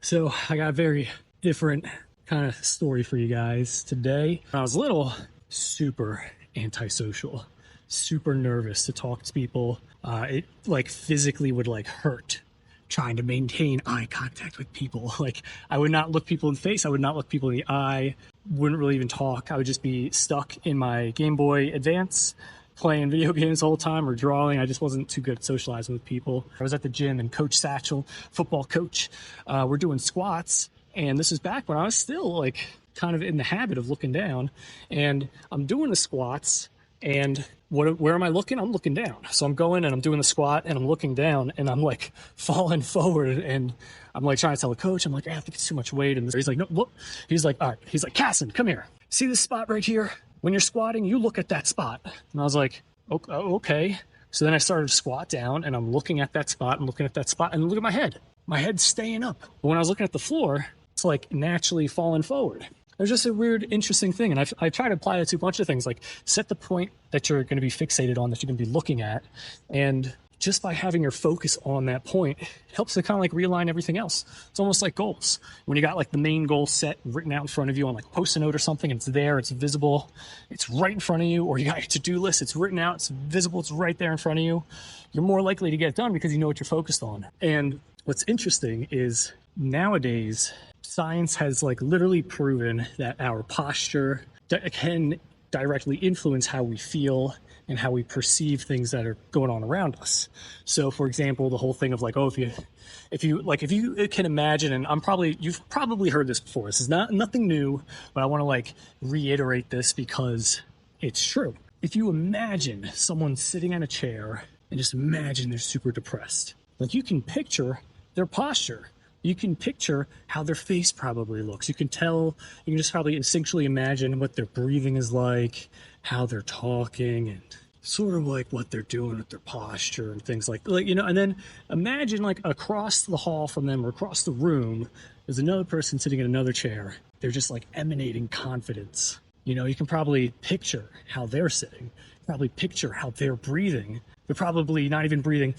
So I got a very different kind of story for you guys today. When I was little, super antisocial, super nervous to talk to people. It like physically would like hurt trying to maintain eye contact with people. Like I would not look people in the face. I would not look people in the eye. Wouldn't really even talk. I would just be stuck in my Game Boy Advance playing video games the whole time or drawing. I just wasn't too good at socializing with people. I was at the gym and Coach Satchel, football coach, we're doing squats. And this is back when I was still like kind of in the habit of looking down, and I'm doing the squats and where am I looking? I'm looking down. So I'm going and I'm doing the squat and I'm looking down and I'm like falling forward and I'm like trying to tell the coach, I'm like, I think it's too much weight. And he's like, no, look. He's like, all right. He's like, Casson, come here. See this spot right here? When you're squatting, you look at that spot. And I was like, okay. So then I started to squat down and I'm looking at that spot and looking at that spot and look at my head. My head's staying up. But when I was looking at the floor, it's like naturally falling forward. It was just a weird, interesting thing. And I try to apply it to a bunch of things, like set the point that you're going to be fixated on, that you're going to be looking at. And just by having your focus on that point, it helps to kind of like realign everything else. It's almost like goals. When you got like the main goal set written out in front of you on like a Post-it note or something, and it's there, it's visible, it's right in front of you, or you got your to-do list, it's written out, it's visible, it's right there in front of you. You're more likely to get it done because you know what you're focused on. And what's interesting is nowadays, science has like literally proven that our posture can directly influence how we feel and how we perceive things that are going on around us. So for example, the whole thing of like, oh, if you can imagine, and you've probably heard this before, this is nothing new, but I want to like reiterate this because it's true. If you imagine someone sitting in a chair and just imagine they're super depressed, like you can picture their posture. You can picture how their face probably looks. You can just probably instinctually imagine what their breathing is like, how they're talking, and sort of like what they're doing with their posture and things like, and then imagine like across the hall from them or across the room, there's another person sitting in another chair. They're just like emanating confidence. You can probably picture how they're sitting, probably picture how they're breathing. They're probably not even breathing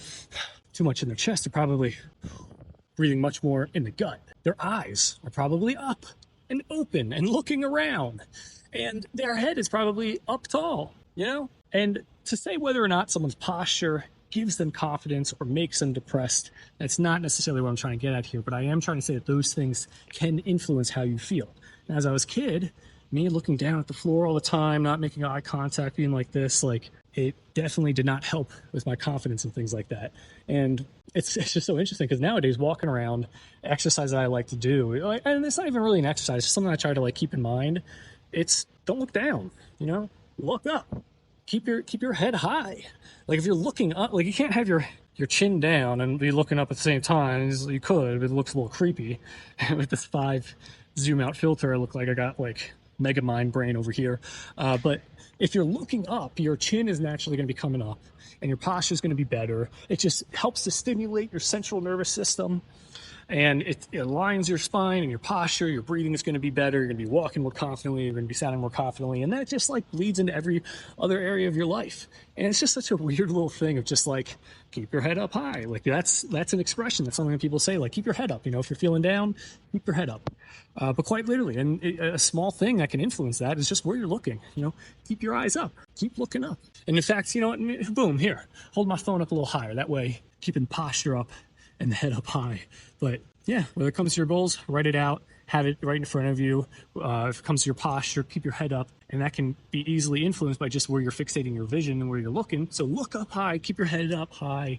too much in their chest. They're probably breathing much more in the gut. Their eyes are probably up and open and looking around, and their head is probably up tall, And to say whether or not someone's posture gives them confidence or makes them depressed, that's not necessarily what I'm trying to get at here, but I am trying to say that those things can influence how you feel. And as I was a kid, me looking down at the floor all the time, not making eye contact, being like this, like it definitely did not help with my confidence and things like that. And it's just so interesting because nowadays walking around, exercise that I like to do, and it's not even really an exercise, it's something I try to like keep in mind. It's don't look down, look up, keep your head high. Like if you're looking up, like you can't have your chin down and be looking up at the same time. You could, but it looks a little creepy. With this 5 zoom out filter, I look like I got like mega mind brain over here. But if you're looking up, your chin is naturally going to be coming up and your posture is going to be better. It just helps to stimulate your central nervous system, and it aligns your spine and your posture. Your breathing is going to be better. You're going to be walking more confidently. You're going to be sounding more confidently. And that just like bleeds into every other area of your life. And it's just such a weird little thing of just like, keep your head up high. Like that's an expression. That's something that people say, like, keep your head up. If you're feeling down, keep your head up. But quite literally, and a small thing that can influence that is just where you're looking. Keep your eyes up. Keep looking up. And in fact, boom, here, hold my phone up a little higher. That way, keeping posture up and the head up high. But yeah, when it comes to your goals, write it out, have it right in front of you. If it comes to your posture, keep your head up, and that can be easily influenced by just where you're fixating your vision and where you're looking. So look up high, keep your head up high,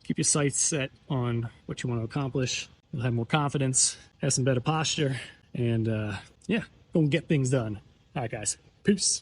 keep your sights set on what you want to accomplish. You'll have more confidence, have some better posture, and go and get things done. All right, guys. Peace.